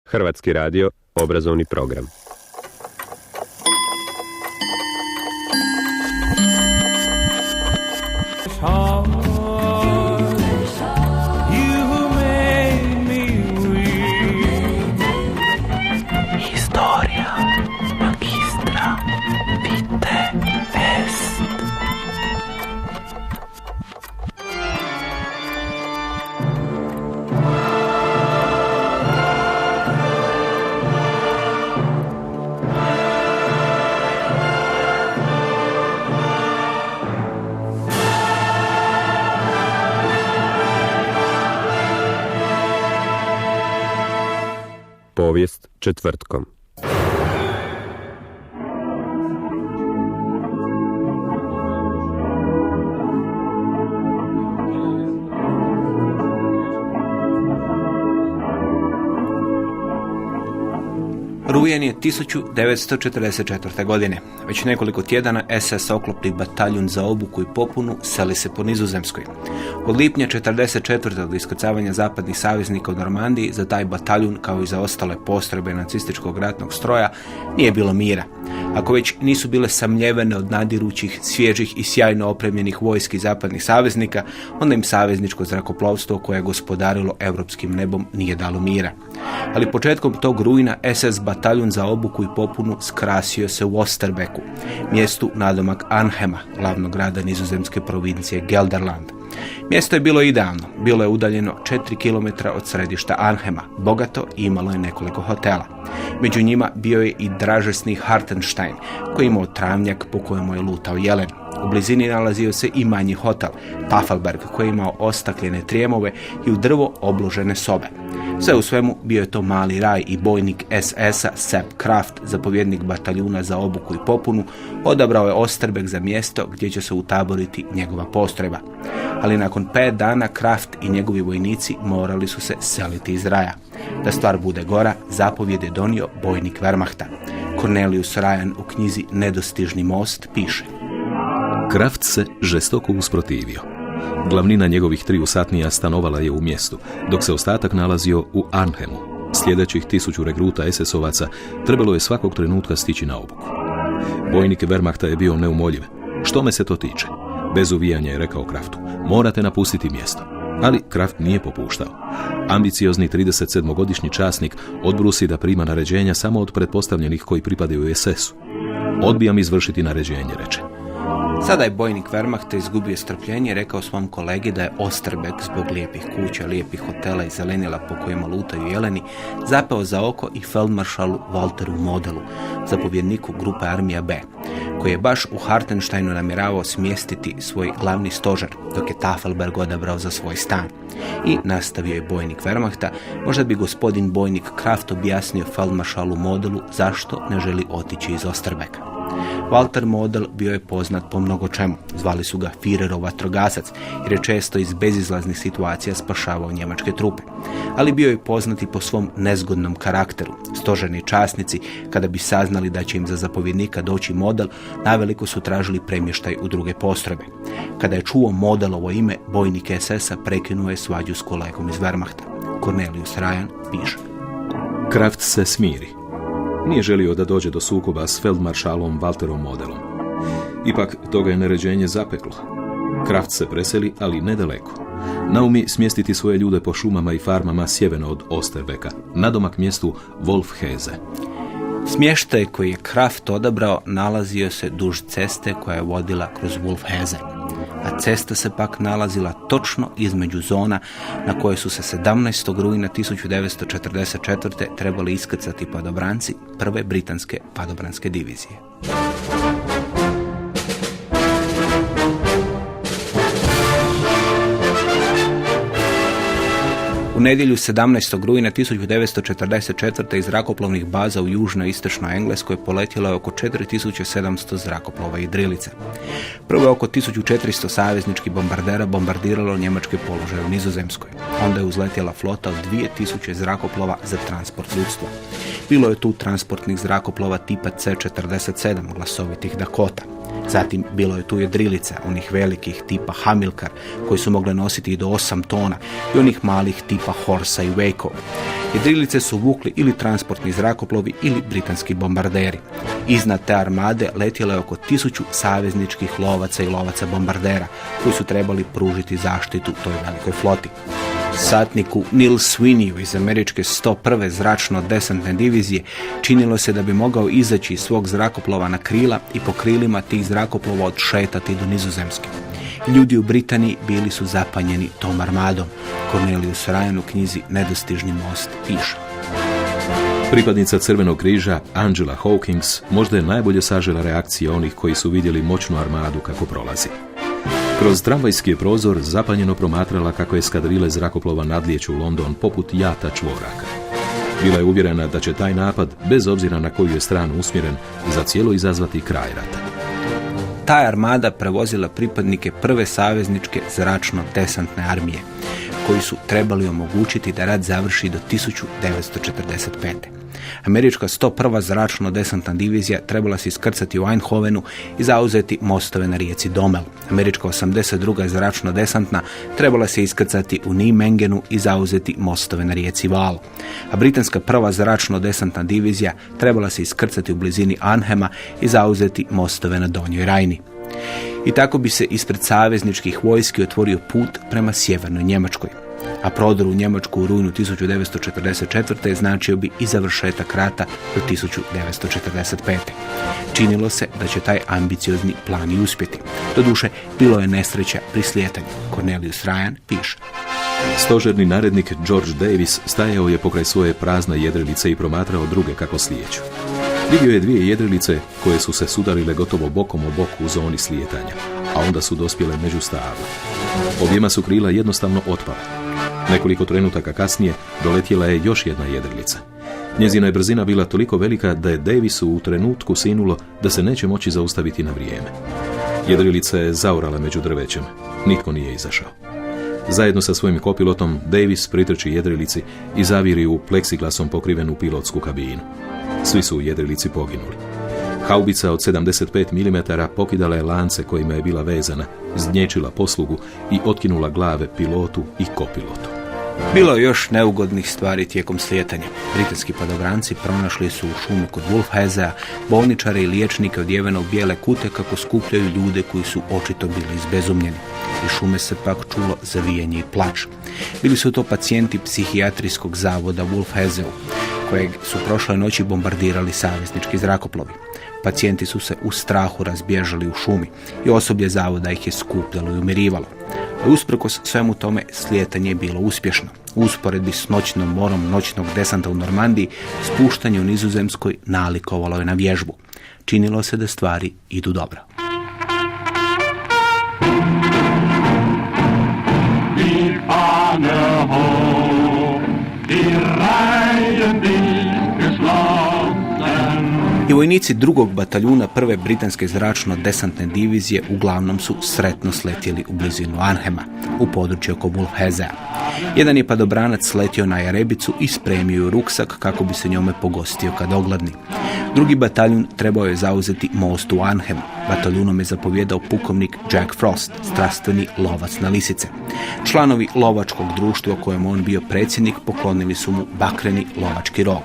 Hrvatski radio, obrazovni program. Historia magistra vitae est. Povijest četvrtkom. Rujan je 1944. godine. Već nekoliko tjedana SS oklopni bataljun za obuku i popunu seli se po Nizozemskoj. Od lipnja 1944. od iskrcavanja zapadnih saveznika u Normandiji za taj bataljun, kao i za ostale postrojbe nacističkog ratnog stroja, nije bilo mira. Ako već nisu bile samljevene od nadirućih, svježih i sjajno opremljenih vojski zapadnih saveznika, onda im savezničko zrakoplovstvo koje je gospodarilo europskim nebom nije dalo mira. Ali početkom tog rujna SS bataljun za obuku i popunu skrasio se u Osterbecku, mjestu nadomak Arnhema, glavnog grada nizozemske provincije Gelderland. Mjesto je bilo idealno, bilo je udaljeno 4 km od središta Arnhema, bogato i imalo je nekoliko hotela. Među njima bio je i dražesni Hartenstein, koji je imao travnjak po kojemu je lutao jelen. U blizini nalazio se i manji hotel, Tafelberg, koji je imao ostakljene trijemove i u drvo obložene sobe. Sve u svemu bio je to mali raj i bojnik SS-a Sepp Kraft, zapovjednik bataljuna za obuku i popunu, odabrao je Osterbeck za mjesto gdje će se utaboriti njegova postrojba. Ali nakon 5 dana Kraft i njegovi vojnici morali su se seliti iz raja. Da stvar bude gora, zapovjed je donio bojnik Wehrmachta. Cornelius Ryan u knjizi Nedostižni most piše: Kraft se žestoko usprotivio. Glavnina njegovih 3 satnija stanovala je u mjestu, dok se ostatak nalazio u Arnhemu. Sljedećih 1000 regruta SS-ovaca trebalo je svakog trenutka stići na obuku. Bojnik Wehrmachta je bio neumoljiv. Što me se to tiče? Bez uvijanja je rekao Kraftu: morate napustiti mjesto. Ali Kraft nije popuštao. Ambiciozni 37-godišnji časnik odbrusi da prima naređenja samo od pretpostavljenih koji pripadaju SS-u. Odbijam izvršiti naređenje, reče. Sada je bojnik Wehrmachta izgubio strpljenje i rekao svom kolegi da je Osterbeck zbog lijepih kuća, lijepih hotela i zelenila po kojima lutaju jeleni zapeo za oko i feldmaršalu Walteru Modelu, zapovjedniku grupe Armija B, koji je baš u Hartensteinu namjeravao smjestiti svoj glavni stožer, dok je Tafelberg odabrao za svoj stan. I nastavio je bojnik Wehrmachta: možda bi gospodin bojnik Kraft objasnio feldmaršalu Modelu zašto ne želi otići iz Osterbecka. Walter Model bio je poznat po mnogo čemu. Zvali su ga Führerov vatrogasac, jer je često iz bezizlaznih situacija spašavao njemačke trupe. Ali bio je poznat i po svom nezgodnom karakteru. Stožerni časnici, kada bi saznali da će im za zapovjednika doći Model, naveliko su tražili premještaj u druge postrojbe. Kada je čuo Modelovo ime, bojnik SS-a prekinuo je svađu s kolegom iz Wehrmachta. Cornelius Ryan piše: Kraft se smiri. Nije želio da dođe do sukoba s feldmaršalom Walterom Modelom. Ipak toga je naređenje zapeklo. Kraft se preseli, ali nedaleko. Naumi smjestiti svoje ljude po šumama i farmama sjeverno od Osterbecka, nadomak mjestu Wolfheze. Smještaj koji je Kraft odabrao nalazio se duž ceste koja je vodila kroz Wolfheze, a cesta se pak nalazila točno između zona na koje su se 17. rujna 1944. trebali iskrcati padobranci prve britanske padobranske divizije. U nedjelju 17. rujna 1944. iz zrakoplovnih baza u južnoj istočnoj Engleskoj poletjelo je oko 4700 zrakoplova i drilica. Prvo je oko 1400 savezničkih bombardera bombardiralo njemačke položaje u Nizozemskoj. Onda je uzletjela flota od 2000 zrakoplova za transport ljudstva. Bilo je tu transportnih zrakoplova tipa C-47, glasovitih Dakota. Zatim bilo je tu jedrilica, onih velikih tipa Hamilkar, koji su mogle nositi i do 8 tona, i onih malih tipa Horsa i Waco. Jedrilice su vukli ili transportni zrakoplovi ili britanski bombarderi. Iznad te armade letjelo je oko 1000 savezničkih lovaca i lovaca bombardera, koji su trebali pružiti zaštitu toj velikoj floti. Satniku Neil Sweeneyu iz američke 101. zračno-desantne divizije činilo se da bi mogao izaći iz svog zrakoplova na krila i po krilima tih zrakoplova odšetati do Nizozemske. Ljudi u Britaniji bili su zapanjeni tom armadom. Cornelius Ryan u knjizi Nedostižni most piše. Pripadnica Crvenog križa Angela Hawkins možda je najbolje sažela reakcije onih koji su vidjeli moćnu armadu kako prolazi. Kroz tramvajski je prozor zapanjeno promatrala kako eskadrile zrakoplova nadlijeću London poput jata čvoraka. Bila je uvjerena da će taj napad, bez obzira na koju je stranu usmjeren, zacijelo izazvati kraj rata. Ta armada prevozila pripadnike prve savezničke zračno-desantne armije, koji su trebali omogućiti da rat završi do 1945. Američka 101. zračno-desantna divizija trebala se iskrcati u Eindhovenu i zauzeti mostove na rijeci Domel. Američka 82. zračno-desantna trebala se iskrcati u Nijmengenu i zauzeti mostove na rijeci Val. A britanska 1. zračno-desantna divizija trebala se iskrcati u blizini Arnhema i zauzeti mostove na Donjoj Rajni. I tako bi se ispred savezničkih vojski otvorio put prema sjevernoj Njemačkoj. A prodor u Njemačku u rujnu 1944. značio bi i završetak rata do 1945. Činilo se da će taj ambiciozni plan i uspjeti. Doduše, bilo je nesreća pri slijetanju. Cornelius Ryan piše. Stožerni narednik George Davis stajao je pokraj svoje prazne jedrilice i promatrao druge kako slijeću. Vidio je 2 jedrilice koje su se sudarile gotovo bokom o boku u zoni slijetanja, a onda su dospjele među stabla. Objema su krila jednostavno otpala. Nekoliko trenutaka kasnije doletjela je još jedna jedrilica. Njezina je brzina bila toliko velika da je Davisu u trenutku sinulo da se neće moći zaustaviti na vrijeme. Jedrilica je zaorala među drvećem. Nitko nije izašao. Zajedno sa svojim kopilotom Davis pritrči jedrilici i zaviri u pleksiglasom pokrivenu pilotsku kabinu. Svi su u jedrilici poginuli. Haubica od 75 mm pokidala je lance kojima je bila vezana, znječila poslugu i otkinula glave pilotu i kopilotu. Bilo je još neugodnih stvari tijekom slijetanja. Britanski padobranci pronašli su u šumi kod Wolfhazea bolničare i liječnike odjevene u bijele kute kako skupljaju ljude koji su očito bili izbezumljeni. Iz šume se pak čulo zavijanje i plač. Bili su to pacijenti psihijatrijskog zavoda Wolfhazeu, kojeg su prošle noći bombardirali saveznički zrakoplovi. Pacijenti su se u strahu razbježali u šumi i osoblje zavoda ih je skupljalo i umirivalo. A usprkos svemu tome slijetanje je bilo uspješno. U usporedbi s noćnom morom noćnog desanta u Normandiji, spuštanje u Nizozemskoj nalikovalo je na vježbu. Činilo se da stvari idu dobro. I vojnici 2. bataljuna 1. britanske zračno-desantne divizije uglavnom su sretno sletjeli u blizinu Arnhema, u području oko Wolfhazea. Jedan je padobranac sletio na Jarebicu i spremio ju ruksak kako bi se njome pogostio kad ogladni. 2. bataljun trebao je zauzeti most u Arnhemu. Bataljunom je zapovjedao pukovnik Jack Frost, strastveni lovac na lisice. Članovi lovačkog društva kojem on bio predsjednik poklonili su mu bakreni lovački rog.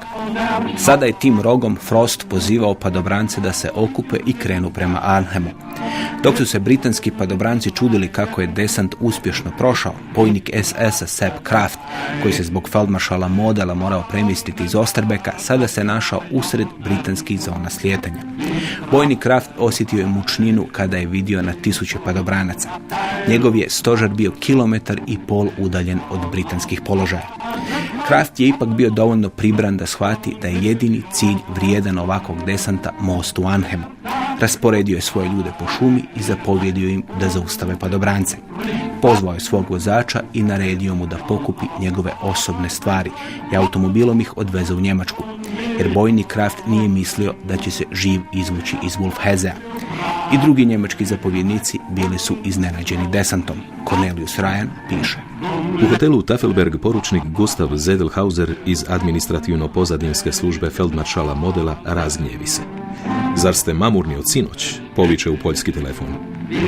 Sada je tim rogom Frost pozivao padobrance da se okupe i krenu prema Arnhemu. Dok su se britanski padobranci čudili kako je desant uspješno prošao, bojnik SS-a Sepp Kraft, koji se zbog feldmaršala Modela morao premjestiti iz Osterbeka, sada se našao usred britanskih zona slijetanja. Bojnik Kraft osjetio je mučninu kada je vidio na 1000 padobranaca. Njegov je stožar bio 1,5 km udaljen od britanskih položaja. Kraft je ipak bio dovoljno pribran da shvati da je jedini cilj vrijedan ovakvog desanta most u Arnhemu. Rasporedio je svoje ljude po šumi i zapovjedio im da zaustave padobrance. Pozvao je svog vozača i naredio mu da pokupi njegove osobne stvari i automobilom ih odveze u Njemačku, jer bojnik Kraft nije mislio da će se živ izvući iz Wolfhazea. I drugi njemački zapovjednici bili su iznenađeni desantom. Cornelius Ryan piše. U hotelu Tafelberg poručnik Gustav Zedelhauser iz administrativno-pozadinske službe feldmaršala Modela razgnjevi se. Zar ste mamurni od sinoć? Poviče u poljski telefon.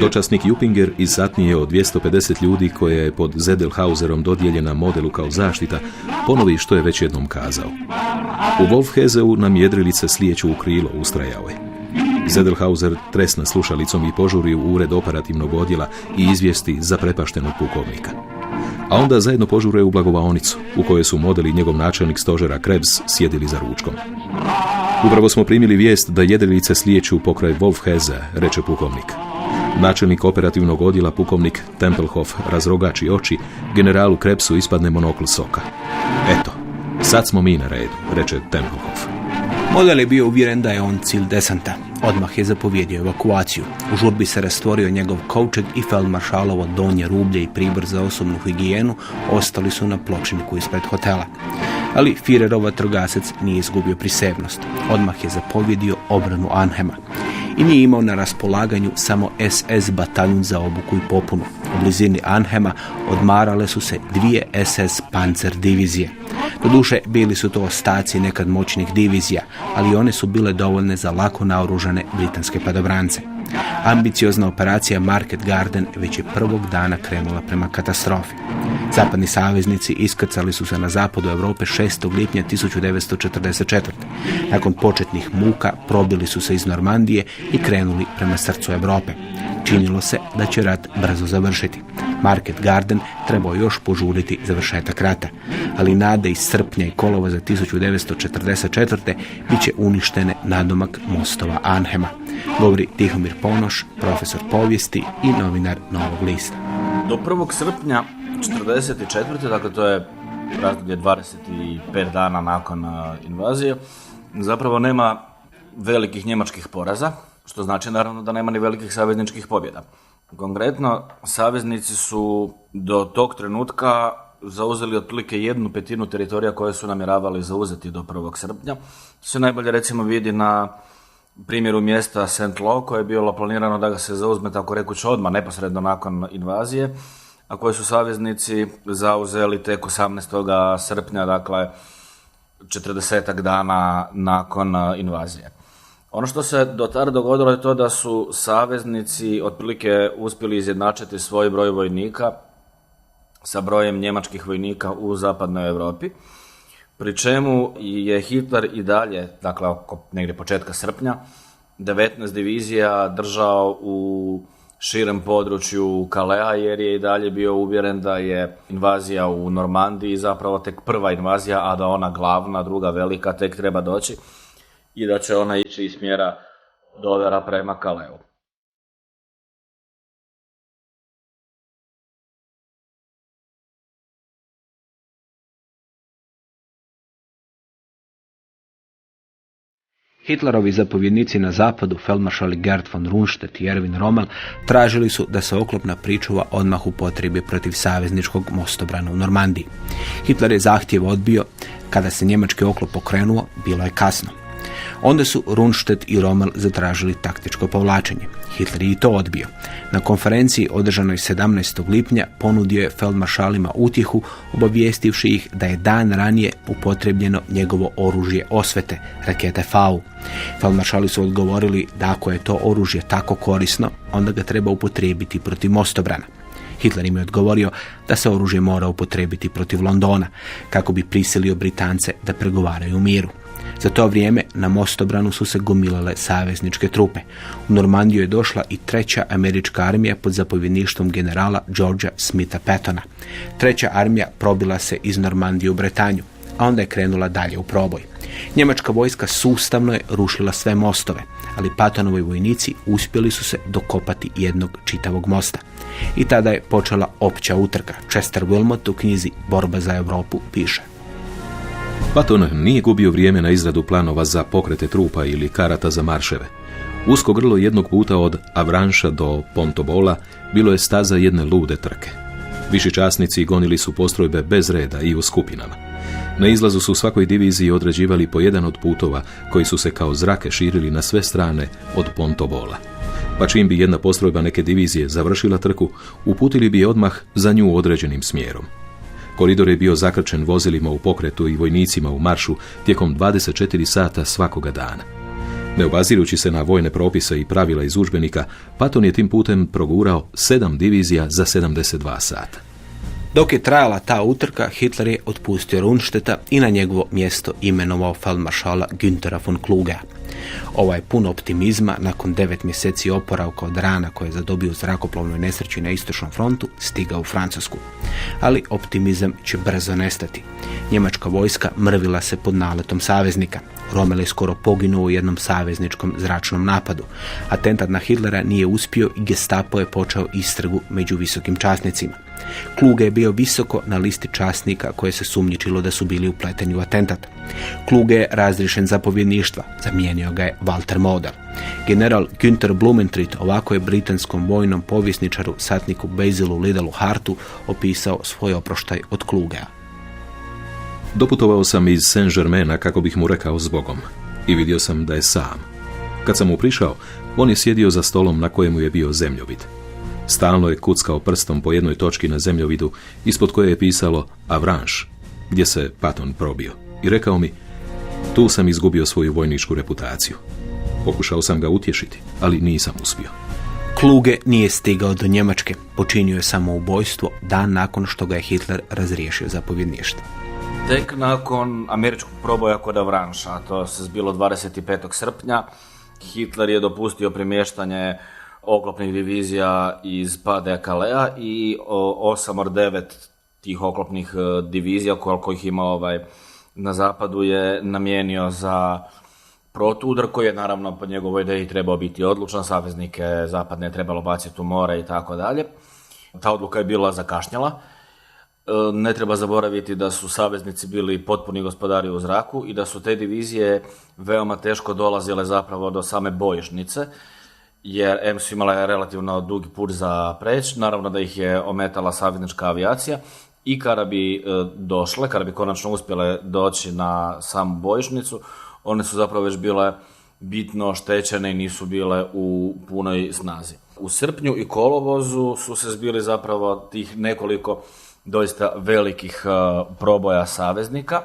Dočasnik Jupinger iz satnije od 250 ljudi koje je pod Zedelhauserom dodijeljena modelu kao zaštita, ponovi što je već jednom kazao. U Wolfhezeu nam jedrilice slijeću u krilo, ustrajao je. Zedelhauser tresna slušalicom i požuri u ured operativnog odjela i izvijesti zaprepaštenog pukovnika. A onda zajedno požure u blagovaonicu, u kojoj su model i njegov načelnik stožera Krebs sjedili za ručkom. Upravo smo primili vijest da jedrilice slijeću pokraj Wolfheze, reče pukovnik. Načelnik operativnog odjela, pukovnik Tempelhof, razrogači oči, generalu Krebsu ispadne monokl soka. Eto, sad smo mi na redu, reče Tempelhof. Model je bio uvjeren da je on cilj desanta. Odmah je zapovjedio evakuaciju. U žurbi se rastvorio njegov kovčeg i feldmaršalovo donje rublje i pribor za osobnu higijenu ostali su na pločniku ispred hotela. Ali Führerov vatrogasac nije izgubio prisebnost. Odmah je zapovjedio obranu Arnhema. I nije imao na raspolaganju samo SS bataljun za obuku i popunu. U blizini Arnhema odmarale su se 2 SS pancer divizije. Doduše, bili su to ostaci nekad moćnih divizija, ali one su bile dovoljne za lako naoružane britanske padobrance. Ambiciozna operacija Market Garden već je prvog dana krenula prema katastrofi. Zapadni saveznici iskrcali su se na zapadu Europe 6. lipnja 1944. Nakon početnih muka probili su se iz Normandije i krenuli prema srcu Europe. Činilo se da će rat brzo završiti. Market Garden trebao još požuriti završetak rata, ali nade iz srpnja i kolovoza 1944. bit će uništene nadomak mostova Arnhema. Govori Tihomir Ponoš, profesor povijesti i novinar Novog lista. Do 1. srpnja 1944. dakle to je razdoblje 25 dana nakon invazije, zapravo nema velikih njemačkih poraza, što znači naravno da nema ni velikih savezničkih pobjeda. Konkretno, saveznici su do tog trenutka zauzeli otprilike 1/5 teritorija koje su namjeravali zauzeti do 1. srpnja. To se najbolje recimo vidi na primjeru mjesta Saint-Lô, koje je bilo planirano da ga se zauzme tako rekuć odmah, neposredno nakon invazije, a koje su saveznici zauzeli tek 18. srpnja, dakle 40 dana nakon invazije. Ono što se do tada dogodilo je to da su saveznici otprilike uspjeli izjednačiti svoj broj vojnika sa brojem njemačkih vojnika u zapadnoj Europi, pri čemu je Hitler i dalje, dakle oko negdje početka srpnja, 19 divizija držao u širem području Calea, jer je i dalje bio uvjeren da je invazija u Normandiji zapravo tek prva invazija, a da ona glavna, druga velika, tek treba doći i da će ona ići iz smjera Dovera prema Caleu. Hitlerovi zapovjednici na zapadu, feldmaršali Gerd von Rundstedt i Erwin Rommel, tražili su da se oklopna pričuva odmah upotrijebi protiv savezničkog mostobrana u Normandiji. Hitler je zahtjev odbio. Kada se njemački oklop pokrenuo, bilo je kasno. Onda su Rundstedt i Rommel zatražili taktičko povlačenje. Hitler je i to odbio. Na konferenciji održanoj 17. lipnja ponudio je feldmaršalima utjehu, obavijestivši ih da je dan ranije upotrebljeno njegovo oružje osvete, rakete Fau. Feldmaršali su odgovorili da ako je to oružje tako korisno, onda ga treba upotrijebiti protiv mostobrana. Hitler im je odgovorio da se oružje mora upotrijebiti protiv Londona, kako bi prisilio Britance da pregovaraju u miru. Za to vrijeme na mostobranu su se gomilale savezničke trupe. U Normandiju je došla i 3. američka armija pod zapovjedništvom generala Georgea Smitha Pattona. 3. armija probila se iz Normandije u Bretanju, a onda je krenula dalje u proboj. Njemačka vojska sustavno je rušila sve mostove, ali Pattonovi vojnici uspjeli su se dokopati jednog čitavog mosta. I tada je počela opća utrka. Chester Wilmot u knjizi Borba za Europu piše: Patton nije gubio vrijeme na izradu planova za pokrete trupa ili karata za marševe. Usko grlo jednog puta od Avranša do Pontobola bilo je staza jedne lude trke. Višečasnici gonili su postrojbe bez reda i u skupinama. Na izlazu su svakoj diviziji određivali po jedan od putova koji su se kao zrake širili na sve strane od Pontobola. Pa čim bi jedna postrojba neke divizije završila trku, uputili bi je odmah za nju određenim smjerom. Koridor je bio zakrčen vozilima u pokretu i vojnicima u maršu tijekom 24 sata svakoga dana. Ne obazirući se na vojne propise i pravila iz udžbenika, Patton je tim putem progurao 7 divizija za 72 sata. Dok je trajala ta utrka, Hitler je otpustio Rundstedta i na njegovo mjesto imenovao feldmaršala Günthera von Klugea. Ovaj pun optimizma, nakon 9 mjeseci oporavka od rana koje je zadobio u zrakoplovnoj nesreći na istočnom frontu, stigao u Francusku. Ali optimizam će brzo nestati. Njemačka vojska mrvila se pod naletom saveznika. Rommel je skoro poginuo u jednom savezničkom zračnom napadu. Atentat na Hitlera nije uspio i Gestapo je počeo istragu među visokim časnicima. Kluge je bio visoko na listi časnika koje se sumnjičilo da su bili upleteni u atentat. Kluge je razriješen zapovjedništva, zamijenio ga je Walter Model. General Günther Blumentritt ovako je britanskom vojnom povjesničaru, satniku Basilu Liddalu Hartu, opisao svoj oproštaj od Klugea. Doputovao sam iz Saint-Germaina kako bih mu rekao zbogom i vidio sam da je sam. Kad sam mu prišao, on je sjedio za stolom na kojemu je bio zemljovid. Stalno je kuckao prstom po jednoj točki na zemljovidu ispod koje je pisalo Avranches, gdje se Patton probio, i rekao mi: tu sam izgubio svoju vojničku reputaciju. Pokušao sam ga utješiti, ali nisam uspio. Kluge nije stigao do Njemačke, počinio je samoubojstvo dan nakon što ga je Hitler razriješio zapovjedništva. Tek nakon američkog proboja kod Avranchesa, a to se zbilo 25. srpnja, Hitler je dopustio premještanje oklopnih divizija iz Pas-de Calais i 8 od 9 tih oklopnih divizija koliko ih ima na zapadu je namijenio za protuudar koji je naravno po njegovoj ideji trebao biti odlučan, saveznike zapadne je trebalo baciti u more i tako dalje. Ta odluka je bila zakašnjela. Ne treba zaboraviti da su saveznici bili potpuni gospodari u zraku i da su te divizije veoma teško dolazile zapravo do same bojišnice, jer M su imale relativno dugi put za preći, naravno da ih je ometala saveznička avijacija i kada bi konačno uspjele doći na samu bojišnicu, one su zapravo već bile bitno oštećene i nisu bile u punoj snazi. U srpnju i kolovozu su se zbili zapravo tih nekoliko doista velikih proboja saveznika,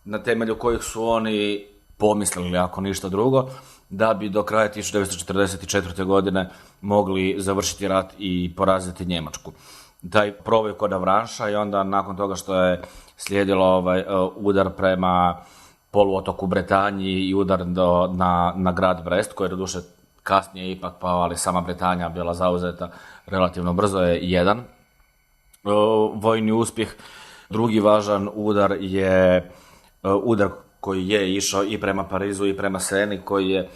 na temelju kojih su oni pomislili, ako ništa drugo, da bi do kraja 1944. godine mogli završiti rat i poraziti Njemačku. Taj proboj kod Avranchesa i onda nakon toga što je slijedilo udar prema poluotoku Bretanji i udar na grad Brest, koji je doduše kasnije ipak pao, ali sama Bretanja bila zauzeta relativno brzo, je jedan vojni uspjeh. Drugi važan udar je udar koji je išao i prema Parizu i prema Seni, koji je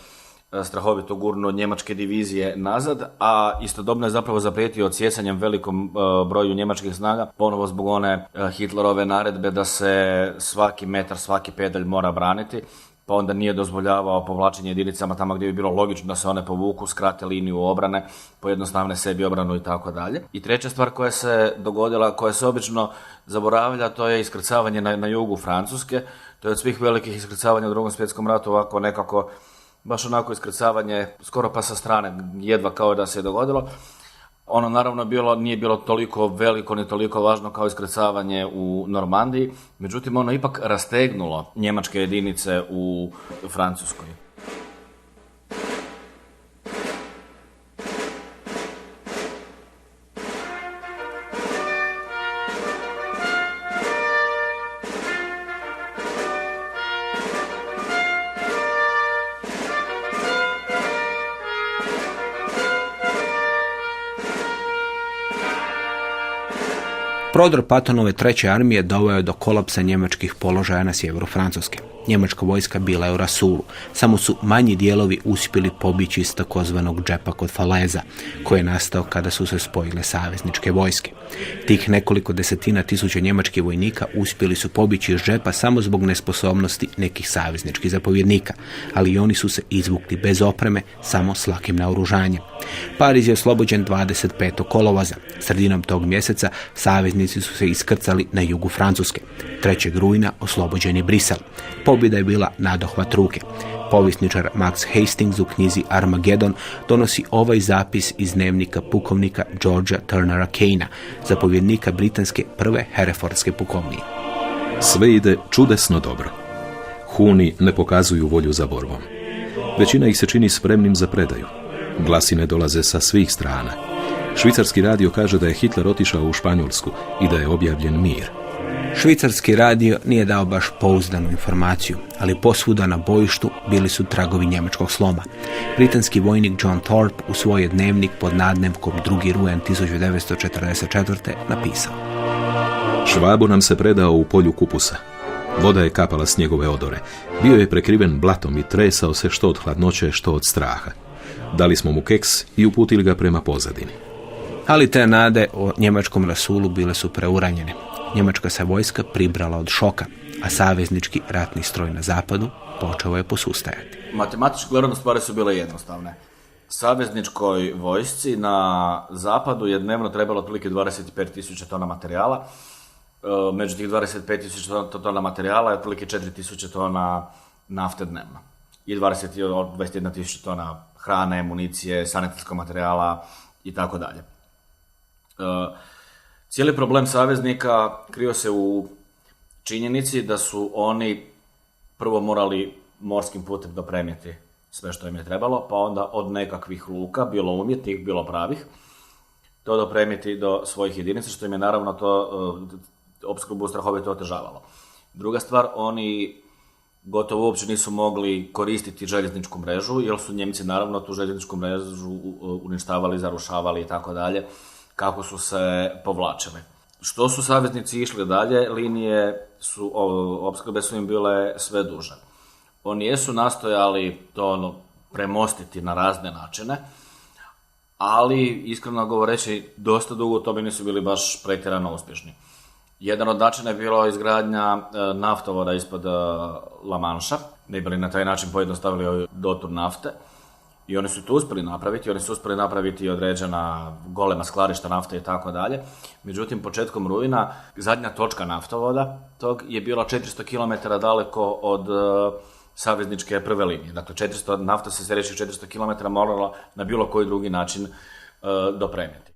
strahovito gurnuo njemačke divizije nazad, a istodobno je zapravo zaprijetio odsjecanjem velikom broju njemačkih snaga, ponovo zbog one Hitlerove naredbe da se svaki metar, svaki pedalj mora braniti, pa onda nije dozvoljavao povlačenje jedinicama tamo gdje bi bilo logično da se one povuku, skrate liniju obrane, pojednostavne sebi obranu i tako dalje. I treća stvar koja se dogodila, koja se obično zaboravlja, to je iskrcavanje na jugu Francuske. To je od svih velikih iskrcavanja u Drugom svjetskom ratu ovako nekako, baš onako iskrcavanje skoro pa sa strane, jedva kao da se je dogodilo. Ono naravno nije bilo toliko veliko ni toliko važno kao iskrcavanje u Normandiji, međutim ono ipak rastegnulo njemačke jedinice u Francuskoj. Prodor Pattonove treće armije doveo je do kolapsa njemačkih položaja na sjeveru Francuske. Njemačka vojska bila je u rasulu, samo su manji dijelovi uspjeli pobići iz takozvanog džepa kod Faleza, koji je nastao kada su se spojile savezničke vojske. Tih nekoliko desetina tisuća njemačkih vojnika uspjeli su pobići iz džepa samo zbog nesposobnosti nekih savezničkih zapovjednika, ali i oni su se izvukli bez opreme, samo s lakim naoružanjem. Pariz je oslobođen 25. kolovoza. Sredinom tog mjeseca saveznici su se iskrcali na jugu Francuske. 3. rujna oslobođen je Brisel. Pobjeda je bila nadohvat ruke. Povjesničar Max Hastings u knjizi Armageddon donosi ovaj zapis iz dnevnika pukovnika Georgea Turnera Kane'a, zapovjednika britanske prve Herefordske pukovnije. Sve ide čudesno dobro. Huni ne pokazuju volju za borbom. Većina ih se čini spremnim za predaju. Glasine dolaze sa svih strana. Švicarski radio kaže da je Hitler otišao u Španjolsku i da je objavljen mir. Švicarski radio nije dao baš pouzdanu informaciju, ali posvuda na bojištu bili su tragovi njemačkog sloma. Britanski vojnik John Thorpe u svoj dnevnik pod nadnevkom 2. rujan 1944. napisao: Švabo nam se predao u polju kupusa. Voda je kapala s njegove odore. Bio je prekriven blatom i tresao se što od hladnoće, što od straha. Dali smo mu keks i uputili ga prema pozadini. Ali te nade o njemačkom rasulu bile su preuranjene. Njemačka se vojska pribrala od šoka, a saveznički ratni stroj na zapadu počeo je posustajati. Matematički gledano stvari su bile jednostavne. Savezničkoj vojsci na zapadu je dnevno trebalo otprilike 25.000 tona materijala. Među tih 25.000 tona materijala je otprilike 4.000 tona nafte dnevno. I 21.000 tona hrane, municije, sanitetskog materijala i tako dalje. Cijeli problem saveznika krio se u činjenici da su oni prvo morali morskim putem dopremiti sve što im je trebalo, pa onda od nekakvih luka, bilo umjetnih, bilo pravih, to dopremiti do svojih jedinica, što im je naravno to opskrbu strahovito otežavalo. Druga stvar, oni gotovo uopće nisu mogli koristiti željezničku mrežu, jer su Njemci naravno tu željezničku mrežu uništavali, zarušavali i tako dalje, kako su se povlačili. Što su saveznici išli dalje, linije opskrbe su im bile sve duže. Oni jesu nastojali to premostiti na razne načine, ali iskreno govoreći dosta dugo to bi nisu bili baš pretjerano uspješni. Jedan od načina je bilo izgradnja naftovoda ispod La Manša, ne bi li na taj način pojednostavili dotur nafte. I oni su to uspjeli napraviti, određena golema skladišta nafte i tako dalje. Međutim, početkom rujna, zadnja točka naftovoda tog je bila 400 km daleko od savezničke prve linije. Dakle, nafta se sljedećih 400 km morala na bilo koji drugi način dopremiti.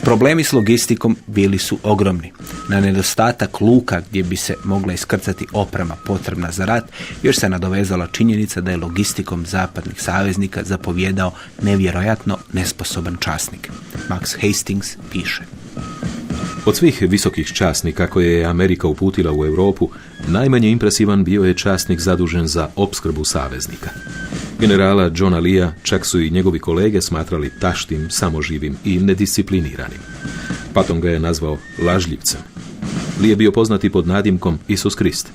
Problemi s logistikom bili su ogromni. Na nedostatak luka gdje bi se mogla iskrcati oprema potrebna za rat, još se nadovezala činjenica da je logistikom zapadnih saveznika zapovjedao nevjerojatno nesposoban časnik. Max Hastings piše: Od svih visokih časnika koje je Amerika uputila u Europu, najmanje impresivan bio je časnik zadužen za opskrbu saveznika. Generala Johna Leea čak su i njegovi kolege smatrali taštim, samoživim i nediscipliniranim. Patton ga je nazvao lažljivcem. Lee je bio poznati pod nadimkom Isus Krist.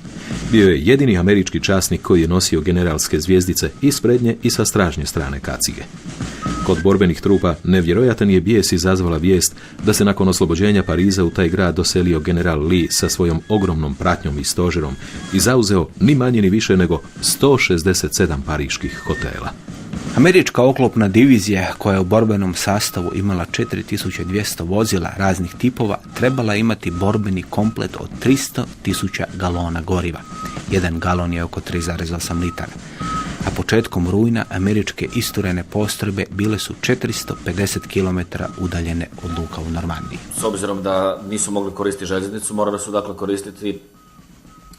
Bio je jedini američki časnik koji je nosio generalske zvjezdice i s prednje i sa stražnje strane kacige. Kod borbenih trupa nevjerojatan je bijes izazvala vijest da se nakon oslobođenja Pariza u taj grad doselio general Lee sa svojom ogromnom pratnjom i stožerom i zauzeo ni manje ni više nego 167 pariških hotela. Američka oklopna divizija, koja je u borbenom sastavu imala 4200 vozila raznih tipova, trebala imati borbeni komplet od 300.000 galona goriva. Jedan galon je oko 3,8 litara. A početkom rujna američke isturene postrojbe bile su 450 km udaljene od luka u Normandiji. S obzirom da nisu mogli koristiti željeznicu, morali su dakle koristiti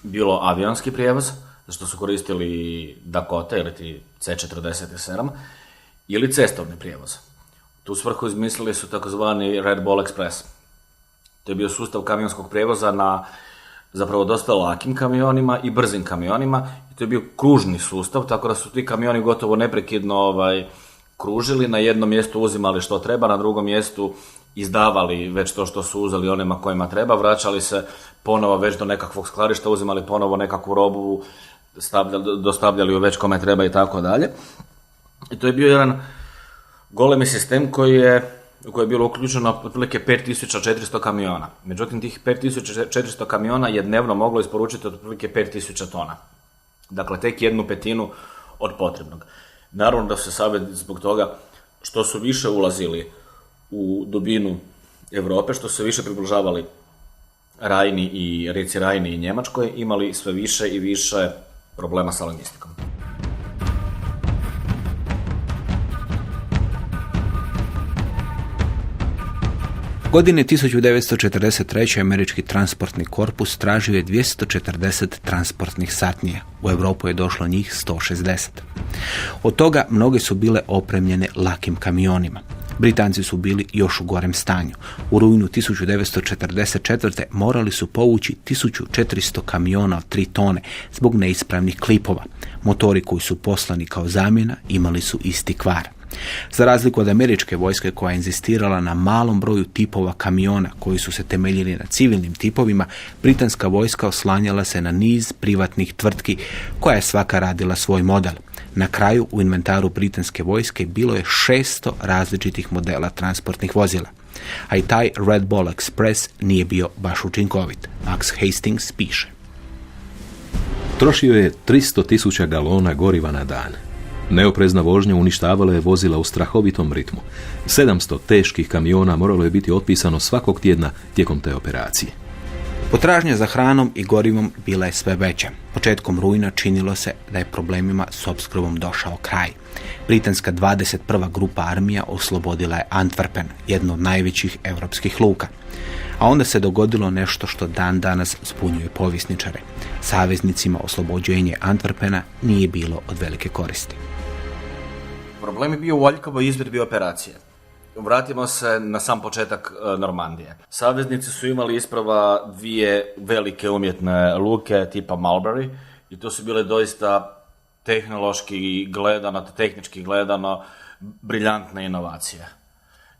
bilo avionski prijevoz, što su koristili Dakota ili ti C-47, ili cestovni prijevoz. Tu svrhu izmislili su takozvani Red Ball Express. To je bio sustav kamionskog prijevoza na zapravo dosta lakim kamionima i brzim kamionima. I to je bio kružni sustav, tako da su ti kamioni gotovo neprekidno kružili, na jednom mjestu uzimali što treba, na drugom mjestu izdavali već to što su uzeli onima kojima treba, vraćali se ponovo već do nekakvog skladišta, uzimali ponovo nekakvu robu, dostavljali ju već kome treba i tako dalje. I to je bio jedan golemi sistem u koji je bilo uključeno otprilike 5400 kamiona. Međutim, tih 5400 kamiona je dnevno moglo isporučiti otprilike 5000 tona. Dakle, tek 1/5 od potrebnog. Naravno da se saveznici zbog toga što su više ulazili u dubinu Europe, što su više približavali Rajni i rijeci Rajni i Njemačkoj, imali sve više i više problema sa logistikom. Godine 1943. američki transportni korpus tražio je 240 transportnih satnija. U Europu je došlo njih 160. Od toga mnoge su bile opremljene lakim kamionima. Britanci su bili još u gorem stanju. U rujnu 1944. morali su povući 1400 kamiona od 3 tone zbog neispravnih klipova. Motori koji su poslani kao zamjena imali su isti kvar. Za razliku od američke vojske koja je inzistirala na malom broju tipova kamiona koji su se temeljili na civilnim tipovima, britanska vojska oslanjala se na niz privatnih tvrtki koja je svaka radila svoj model. Na kraju u inventaru britanske vojske bilo je 600 različitih modela transportnih vozila. A i taj Red Ball Express nije bio baš učinkovit. Max Hastings piše. Trošio je 300.000 galona goriva na dan. Neoprezna vožnja uništavala je vozila u strahovitom ritmu. 700 teških kamiona moralo je biti otpisano svakog tjedna tijekom te operacije. Potražnja za hranom i gorivom bila je sve veća. Početkom rujna činilo se da je problemima s opskrbom došao kraj. Britanska 21. grupa armija oslobodila je Antwerpen, jedno od najvećih europskih luka. A onda se dogodilo nešto što dan danas zbunjuje povjesničare. Saveznicima oslobođenje Antwerpena nije bilo od velike koristi. Problem je bio u aljkavoj izvedbi operacije. Vratimo se na sam početak Normandije. Saveznici su imali isprava 2 velike umjetne luke tipa Mulberry i to su bile doista tehnički gledano briljantne inovacije.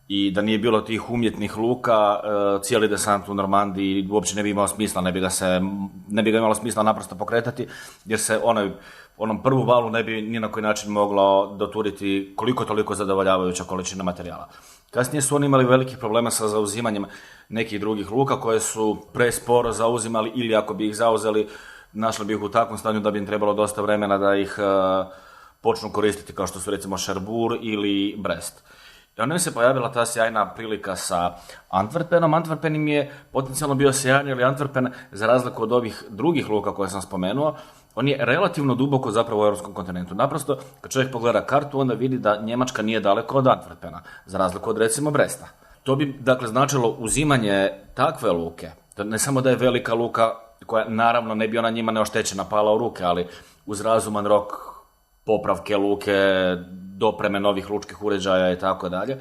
I da nije bilo tih umjetnih luka, cijeli desant u Normandiji uopće ne bi imao smisla, ne bi ga imalo smisla naprosto pokretati, jer se onom prvu valu ne bi ni na koji način moglo doturiti koliko toliko zadovoljavajuća količina materijala. Kasnije su oni imali velikih problema sa zauzimanjem nekih drugih luka koje su presporo zauzimali ili ako bi ih zauzeli, našli bi ih u takvom stanju da bi im trebalo dosta vremena da ih počnu koristiti, kao što su recimo Cherbourg ili Brest. I onda mi se pojavila ta sjajna prilika sa Antwerpenom. Antwerpen im je potencijalno bio sjajan, jer Antwerpen, za razliku od ovih drugih luka koje sam spomenuo, on je relativno duboko zapravo u europskom kontinentu. Naprosto, kad čovjek pogleda kartu, onda vidi da Njemačka nije daleko od Antwerpena, za razliku od recimo Bresta. To bi, dakle, značilo uzimanje takve luke. Ne samo da je velika luka, koja naravno ne bi ona njima neoštećena pala u ruke, ali uz razuman rok popravke luke, dopreme novih lučkih uređaja i tako dalje,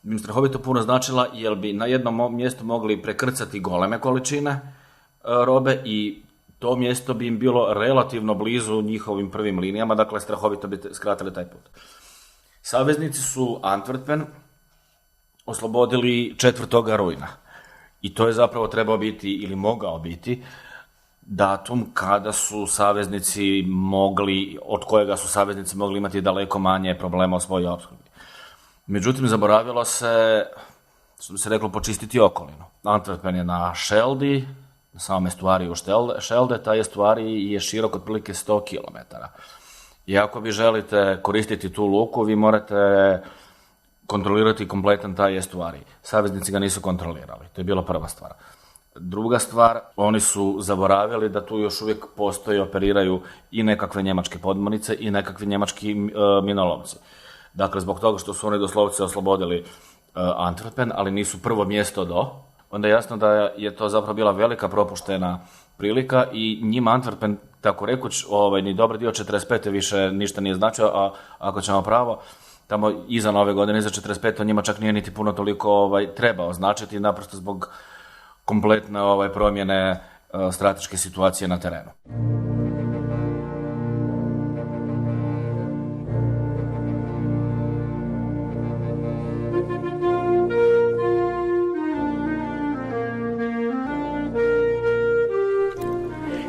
bi im strahovito puno značila, jer bi na jednom mjestu mogli prekrcati goleme količine robe i to mjesto bi im bilo relativno blizu njihovim prvim linijama, dakle strahovito bi skratili taj put. Saveznici su Antwerpen oslobodili 4. rujna i to je zapravo trebao biti ili mogao biti datum kada su saveznici od kojega su saveznici mogli imati daleko manje problema o svojoj opskrbi. Međutim, zaboravilo se, što bi se reklo, počistiti okolinu. Antwerpen je na Scheldi, na samom estuariju Schelde, taj estuarij je širok otprilike 100 km. I ako vi želite koristiti tu luku, vi morate kontrolirati kompletan taj estuarij. Saveznici ga nisu kontrolirali, to je bila prva stvar. Druga stvar, oni su zaboravili da tu još uvijek postoji, operiraju i nekakve njemačke podmornice i nekakvi njemački minolomci. Dakle, zbog toga što su oni doslovce oslobodili Antwerpen, ali nisu prvo mjesto onda je jasno da je to zapravo bila velika propuštena prilika i njima Antwerpen, tako rekuć, ni dobar dio 45. više ništa nije značio, a ako ćemo pravo, tamo iza nove godine, iza 45. njima čak nije niti puno toliko trebao značiti, naprosto zbog kompletne promjene strateške situacije na terenu.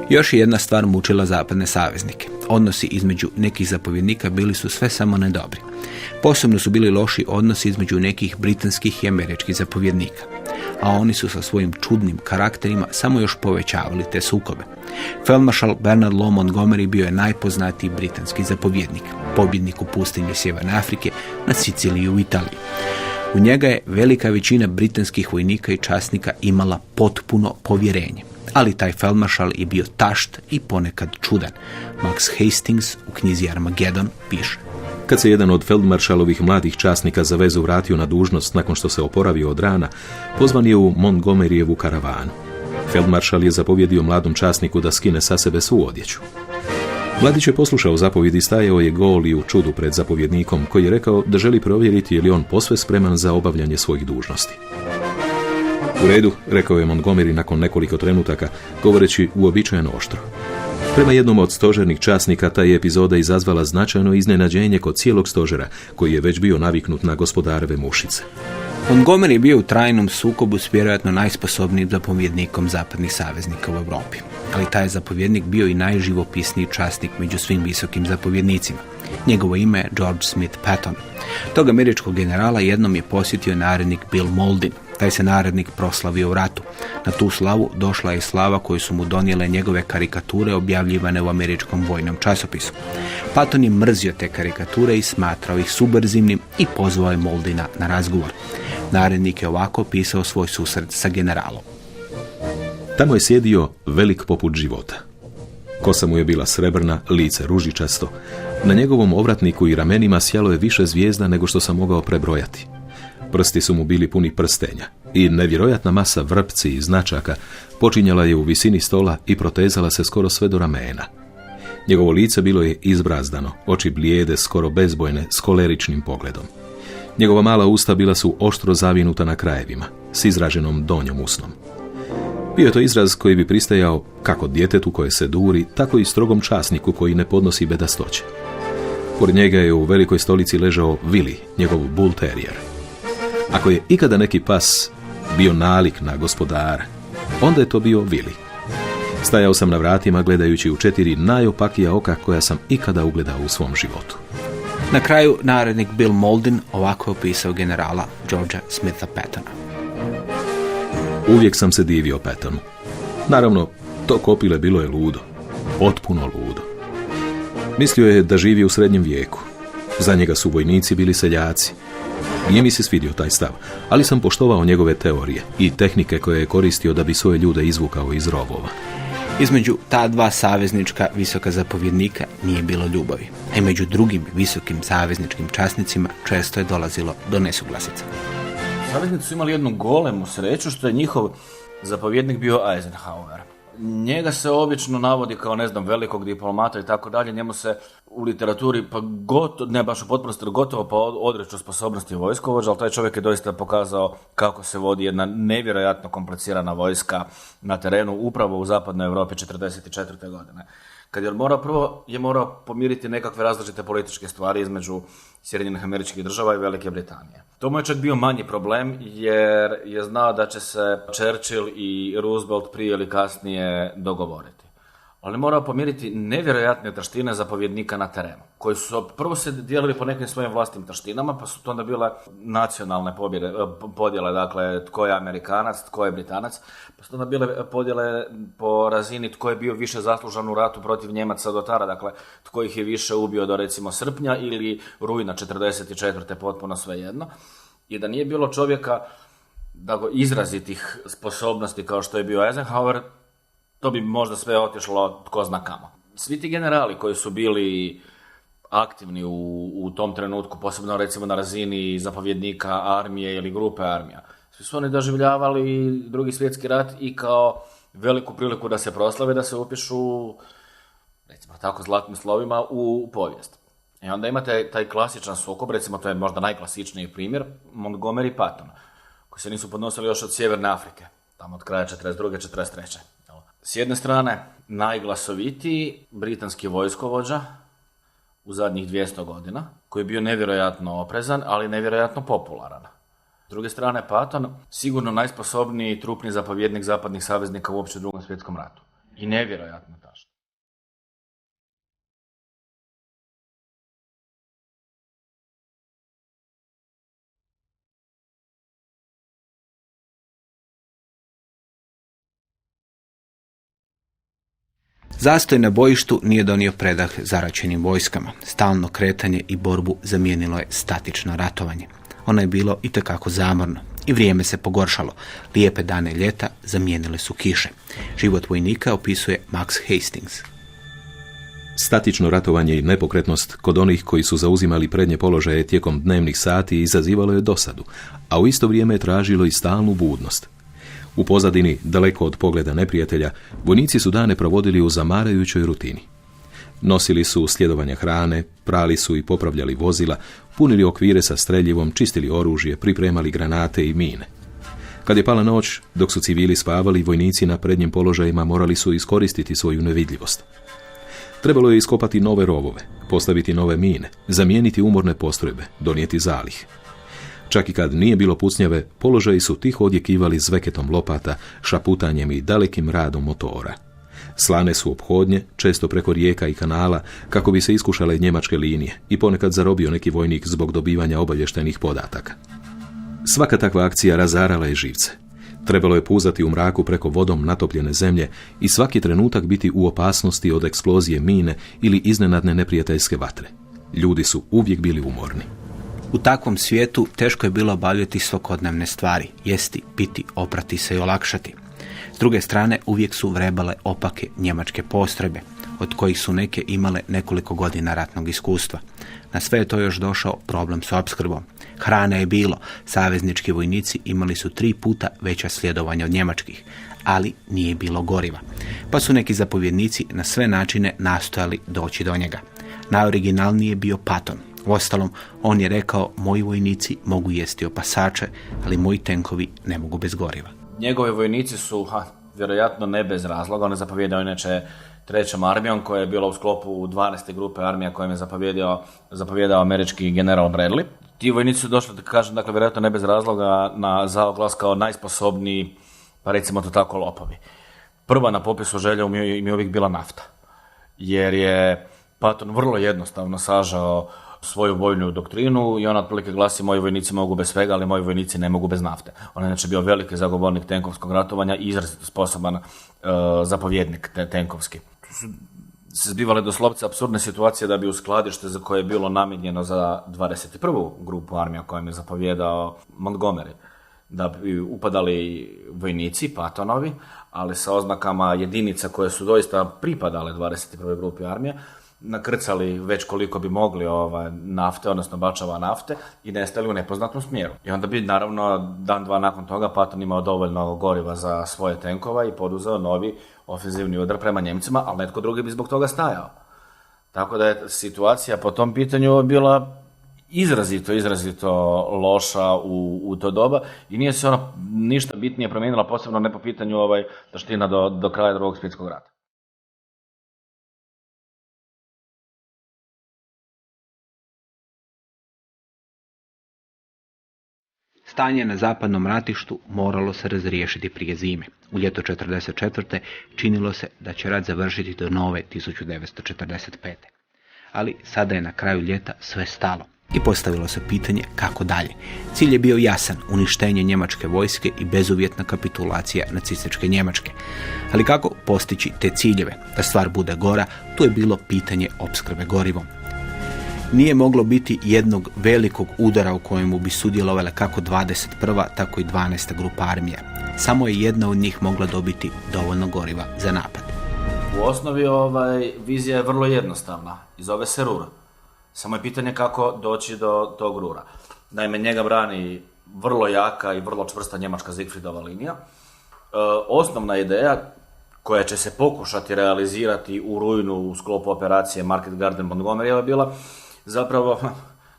Još jedna stvar mučila zapadne saveznike. Odnosi između nekih zapovjednika bili su sve samo ne dobri. Posebno su bili loši odnosi između nekih britanskih i američkih zapovjednika. A oni su sa svojim čudnim karakterima samo još povećavali te sukobe. Feldmaršal Bernard Law Montgomery bio je najpoznatiji britanski zapovjednik, pobjednik u pustinji Sjeverne Afrike, na Siciliji u Italiji. U njega je velika većina britanskih vojnika i časnika imala potpuno povjerenje. Ali taj feldmaršal je bio tašt i ponekad čudan. Max Hastings u knjizi Armageddon piše: Kad se jedan od feldmaršalovih mladih časnika za vezu vratio na dužnost nakon što se oporavio od rana, pozvan je u Montgomeryjevu karavanu. Feldmaršal je zapovjedio mladom časniku da skine sa sebe svu odjeću. Mladić je poslušao zapovjed i stajao je gol i u čudu pred zapovjednikom, koji je rekao da želi provjeriti je li on posve spreman za obavljanje svojih dužnosti. U redu, rekao je Montgomery nakon nekoliko trenutaka, govoreći uobičajeno oštro. Prema jednom od stožernih časnika ta je epizoda izazvala značajno iznenađenje kod cijelog stožera, koji je već bio naviknut na gospodareve mušice. Montgomery je bio u trajnom sukobu s vjerojatno najsposobnijim zapovjednikom zapadnih saveznika u Europi. Ali taj zapovjednik bio i najživopisniji časnik među svim visokim zapovjednicima. Njegovo ime je George Smith Patton. Tog američkog generala jednom je posjetio narednik Bill Mauldin. Taj se narednik proslavio u ratu. Na tu slavu došla je slava koju su mu donijele njegove karikature objavljivane u američkom vojnom časopisu. Patton je mrzio te karikature i smatrao ih subverzivnim i pozvao je Mauldina na razgovor. Narednik je ovako opisao svoj susret sa generalom. Tamo je sjedio velik poput života. Kosa mu je bila srebrna, lice ružičasto. Na njegovom ovratniku i ramenima sjalo je više zvijezda nego što sam mogao prebrojati. Prsti su mu bili puni prstenja i nevjerojatna masa vrpci i značaka počinjala je u visini stola i protezala se skoro sve do ramena. Njegovo lice bilo je izbrazdano, oči blijede, skoro bezbojne, s koleričnim pogledom. Njegova mala usta bila su oštro zavinuta na krajevima, s izraženom donjom usnom. Bio je to izraz koji bi pristajao kako djetetu koje se duri, tako i strogom časniku koji ne podnosi bedastoće. Pored njega je u velikoj stolici ležao Willy, njegov bull terrier. Ako je ikada neki pas bio nalik na gospodara, onda je to bio Willy. Stajao sam na vratima gledajući u 4 najopakija oka koja sam ikada ugledao u svom životu. Na kraju narednik Bill Mauldin ovako je opisao generala Georgea Smitha Pattona. Uvijek sam se divio Pattonu. Naravno, to kopile bilo je ludo. Potpuno ludo. Mislio je da živi u srednjem vijeku. Za njega su vojnici bili seljaci. Nije mi se svidio taj stav, ali sam poštovao njegove teorije i tehnike koje je koristio da bi svoje ljude izvukao iz rovova. Između ta dva saveznička visoka zapovjednika nije bilo ljubavi, a i među drugim visokim savezničkim časnicima često je dolazilo do nesuglasica. Saveznici su imali jednu golemu sreću što je njihov zapovjednik bio Eisenhower. Njega se obično navodi kao, velikog diplomata i tako dalje. Njemu se u literaturi, ne baš u potpunosti, gotovo pa odreću sposobnosti vojskovođa, ali taj čovjek je doista pokazao kako se vodi jedna nevjerojatno komplicirana vojska na terenu, upravo u zapadnoj Europi 1944. godine. Kad je morao pomiriti nekakve različite političke stvari između Sjedinjenih Američkih Država i Velike Britanije. To mu je čak bio manji problem jer je znao da će se Churchill i Roosevelt prije ili kasnije dogovoriti. Ali morao pomiriti nevjerojatne taštine zapovjednika na terenu, koji su prvo se dijelili po nekim svojim vlastnim taštinama, pa su to onda bile nacionalne podjele, dakle tko je Amerikanac, tko je Britanac, pa su onda bile podjele po razini tko je bio više zaslužan u ratu protiv Njemaca do tada, dakle tko ih je više ubio do recimo srpnja ili rujna 1944. potpuno svejedno. I da nije bilo čovjeka izrazitih sposobnosti kao što je bio Eisenhower, to bi možda sve otišlo tko zna kamo. Svi ti generali koji su bili aktivni u tom trenutku, posebno recimo na razini zapovjednika armije ili grupe armija, svi su oni doživljavali Drugi svjetski rat i kao veliku priliku da se proslave, da se upišu, recimo tako, zlatnim slovima u povijest. I onda imate taj klasičan sukob, recimo to je možda najklasičniji primjer, Montgomery i Patton, koji se nisu podnosili još od Sjeverne Afrike, tamo od kraja 42. 43. S jedne strane, najglasovitiji britanski vojskovođa u zadnjih 200 godina, koji je bio nevjerojatno oprezan, ali nevjerojatno popularan. S druge strane, Patton, sigurno najsposobniji trupni zapovjednik zapadnih saveznika uopće u Drugom svjetskom ratu. I nevjerojatno tašno. Zastoj na bojištu nije donio predah zaraćenim vojskama. Stalno kretanje i borbu zamijenilo je statično ratovanje. Ono je bilo itekako zamorno i vrijeme se pogoršalo. Lijepe dane ljeta zamijenile su kiše. Život vojnika opisuje Max Hastings. Statično ratovanje i nepokretnost kod onih koji su zauzimali prednje položaje tijekom dnevnih sati izazivalo je dosadu, a u isto vrijeme je tražilo i stalnu budnost. U pozadini, daleko od pogleda neprijatelja, vojnici su dane provodili u zamarajućoj rutini. Nosili su sljedovanja hrane, prali su i popravljali vozila, punili okvire sa streljivom, čistili oružje, pripremali granate i mine. Kad je pala noć, dok su civili spavali, vojnici na prednjim položajima morali su iskoristiti svoju nevidljivost. Trebalo je iskopati nove rovove, postaviti nove mine, zamijeniti umorne postrojbe, donijeti zalih. Čak i kad nije bilo pucnjave, položaji su tiho odjekivali zveketom lopata, šaputanjem i dalekim radom motora. Slane su ophodnje, često preko rijeka i kanala, kako bi se iskušale njemačke linije i ponekad zarobio neki vojnik zbog dobivanja obavještajnih podataka. Svaka takva akcija razarala je živce. Trebalo je puzati u mraku preko vodom natopljene zemlje i svaki trenutak biti u opasnosti od eksplozije mine ili iznenadne neprijateljske vatre. Ljudi su uvijek bili umorni. U takvom svijetu teško je bilo obavljati svakodnevne stvari, jesti, piti, oprati se i olakšati. S druge strane, uvijek su vrebale opake njemačke postrojbe, od kojih su neke imale nekoliko godina ratnog iskustva. Na sve je to još došao problem s opskrbom. Hrane je bilo, saveznički vojnici imali su 3 puta veća sljedovanja od njemačkih, ali nije bilo goriva. Pa su neki zapovjednici na sve načine nastojali doći do njega. Najoriginalniji je bio Patton. Uostalom, on je rekao, moji vojnici mogu jesti opasače, ali moji tenkovi ne mogu bez goriva. Njegovi vojnici su, vjerojatno ne bez razloga, on je zapovjedao inače 3. armijom koja je bila u sklopu 12. grupe armija kojim je zapovjedao američki general Bradley. Ti vojnici su došli, da kažem, dakle, vjerojatno ne bez razloga na zaoglas kao najsposobniji, pa recimo to tako, lopovi. Prva na popisu želja im je uvijek bila nafta, jer je Patton vrlo jednostavno sažao svoju vojnu doktrinu i ona otprilike glasi, moji vojnici mogu bez svega, ali moji vojnici ne mogu bez nafte. On je inače bio veliki zagovornik tenkovskog ratovanja i izrazito sposoban zapovjednik tenkovski. Se zbivale doslovce apsurdne situacije da bi u skladište za koje je bilo namijenjeno za 21. grupu armija kojim je zapovjedao Montgomery, da bi upadali vojnici, Pattonovi, ali sa oznakama jedinica koje su doista pripadale 21. grupi armije, nakrcali već koliko bi mogli nafte, odnosno bačava nafte i nestali u nepoznatom smjeru. I onda bi naravno dan, dva nakon toga Patton imao dovoljno goriva za svoje tenkova i poduzeo novi ofenzivni udar prema Njemcima, ali netko drugi bi zbog toga stajao. Tako da je situacija po tom pitanju bila izrazito loša u to doba i nije se ona ništa bitnije promijenila, posebno ne po pitanju taština do kraja Drugog svjetskog rata. Stanje na zapadnom ratištu moralo se razriješiti prije zime. U ljeto 1944. činilo se da će rat završiti do nove 1945. Ali sada je na kraju ljeta sve stalo i postavilo se pitanje kako dalje. Cilj je bio jasan, uništenje njemačke vojske i bezuvjetna kapitulacija nacističke Njemačke. Ali kako postići te ciljeve? Da stvar bude gora, tu je bilo pitanje opskrbe gorivom. Nije moglo biti jednog velikog udara u kojemu bi sudjelovale kako 21. tako i 12. grupa armija. Samo je jedna od njih mogla dobiti dovoljno goriva za napad. U osnovi vizija je vrlo jednostavna i zove se Ruhr. Samo je pitanje kako doći do tog Ruhra. Naime, njega brani vrlo jaka i vrlo čvrsta njemačka Siegfriedova linija. Osnovna ideja koja će se pokušati realizirati u rujnu u sklopu operacije Market Garden Montgomery je bila zapravo,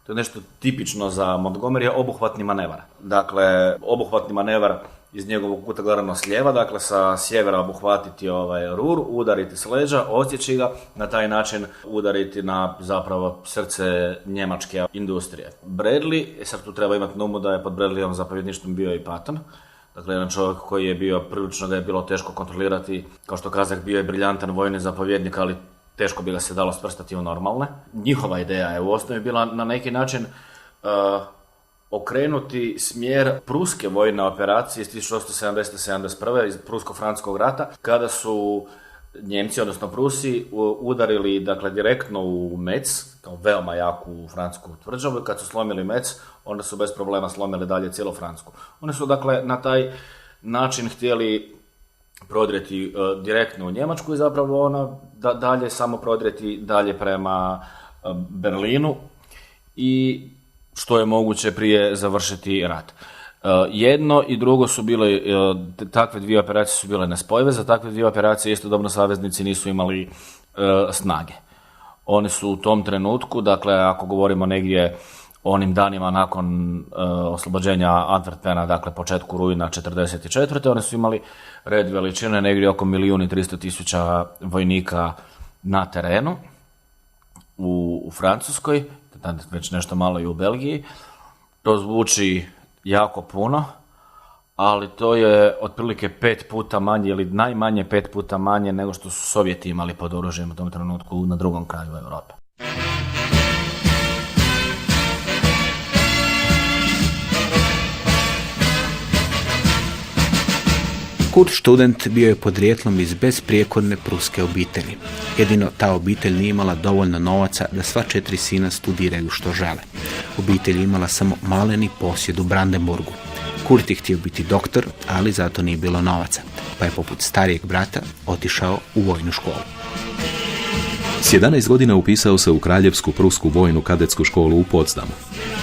to je nešto tipično za Montgomery, obuhvatni manevar. Dakle, obuhvatni manevar iz njegovog kuta gledano s lijeva, dakle sa sjevera obuhvatiti Ruhr, udariti s leđa, odsjeći ga, na taj način udariti na zapravo srce njemačke industrije. Bradley, sad tu treba imati na umu da je pod Bradleyom zapovjedništvom bio i Patton, dakle jedan čovjek koji je bio, prilično ga je bilo teško kontrolirati, kao što Kazak bio je briljantan vojni zapovjednik, ali teško bi ga se dalo svrstati u normalne. Njihova ideja je u osnovi bila na neki način okrenuti smjer pruske vojne operacije iz 1870-71. iz Prusko-francuskog rata, kada su Njemci, odnosno Prusi, udarili dakle, direktno u Metz, kao veoma jaku francusku tvrđavu, i kad su slomili Metz, onda su bez problema slomili dalje cijelu Francusku. Oni su dakle na taj način htjeli prodrijeti direktno u Njemačku i zapravo ona dalje samo prodrijeti dalje prema Berlinu i što je moguće prije završiti rat. Jedno i drugo su bile, takve dvije operacije su bile nespojive, za takve dvije operacije istodobno saveznici nisu imali snage. Oni su u tom trenutku, dakle ako govorimo negdje onim danima nakon oslobođenja Antwerpena, dakle početku rujna 1944. Oni su imali red veličine negdje oko 1.300.000 vojnika na terenu u Francuskoj, već nešto malo i u Belgiji. To zvuči jako puno, ali to je otprilike 5 puta manje ili najmanje 5 puta manje nego što su Sovjeti imali pod oružjem u tom trenutku na drugom kraju Europe. Kurt Student bio je podrijetlom iz besprijekorne pruske obitelji. Jedino ta obitelj nije imala dovoljno novaca da sva 4 sina studiraju što žele. Obitelj je imala samo maleni posjed u Brandenburgu. Kurt je htio biti doktor, ali zato nije bilo novaca, pa je poput starijeg brata otišao u vojnu školu. S 11 godina upisao se u Kraljevsku prusku vojnu kadetsku školu u Potsdamu.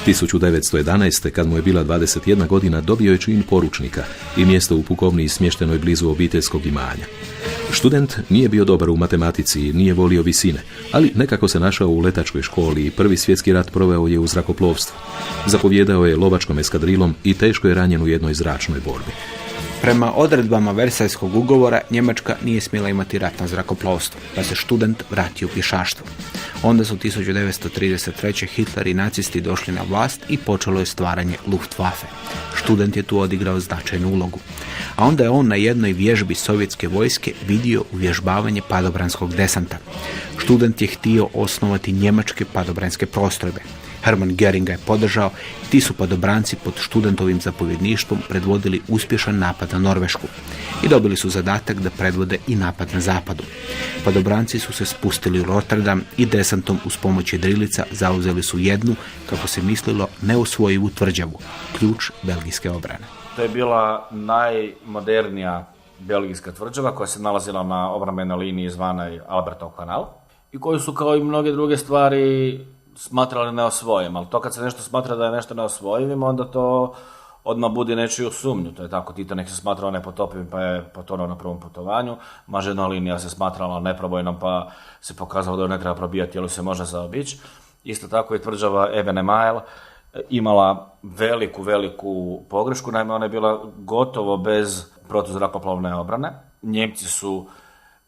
1911. kad mu je bila 21 godina dobio je čin poručnika i mjesto u pukovniji smještenoj blizu obiteljskog imanja. Student nije bio dobar u matematici i nije volio visine, ali nekako se našao u letačkoj školi i Prvi svjetski rat proveo je u zrakoplovstvu. Zapovjedao je lovačkom eskadrilom i teško je ranjen u jednoj zračnoj borbi. Prema odredbama Versajskog ugovora Njemačka nije smjela imati ratno zrakoplovstvo, pa se Student vratio u pješaštvo. Onda su 1933. Hitler i nacisti došli na vlast i počelo je stvaranje Luftwaffe. Student je tu odigrao značajnu ulogu. A onda je on na jednoj vježbi sovjetske vojske vidio uvježbavanje padobranskog desanta. Student je htio osnovati njemačke padobranske postrojbe. Hermann Göring ga je podržao i ti su padobranci pod Studentovim zapovjedništvom predvodili uspješan napad na Norvešku i dobili su zadatak da predvode i napad na zapadu. Padobranci su se spustili u Rotterdam i desantom uz pomoć jedrilica zauzeli su jednu, kako se mislilo, neosvojivu tvrđavu, ključ belgijske obrane. To je bila najmodernija belgijska tvrđava koja se nalazila na obrambenoj liniji zvanoj Albertov kanal i koju su kao i mnoge druge stvari smatrali neosvojivim, ali to kad se nešto smatra da je nešto neosvojivim, onda to odmah budi nečiju sumnju. To je tako, Tito nek se smatrao nepotopivim pa je potonuo na prvom putovanju, Mažena linija se smatrala neprobojnom pa se pokazalo da ju ne treba probijati jer se može zaobići. Isto tako je tvrđava Ebenemael imala veliku pogrešku, naime ona je bila gotovo bez protuzrakoplovne obrane. Njemci su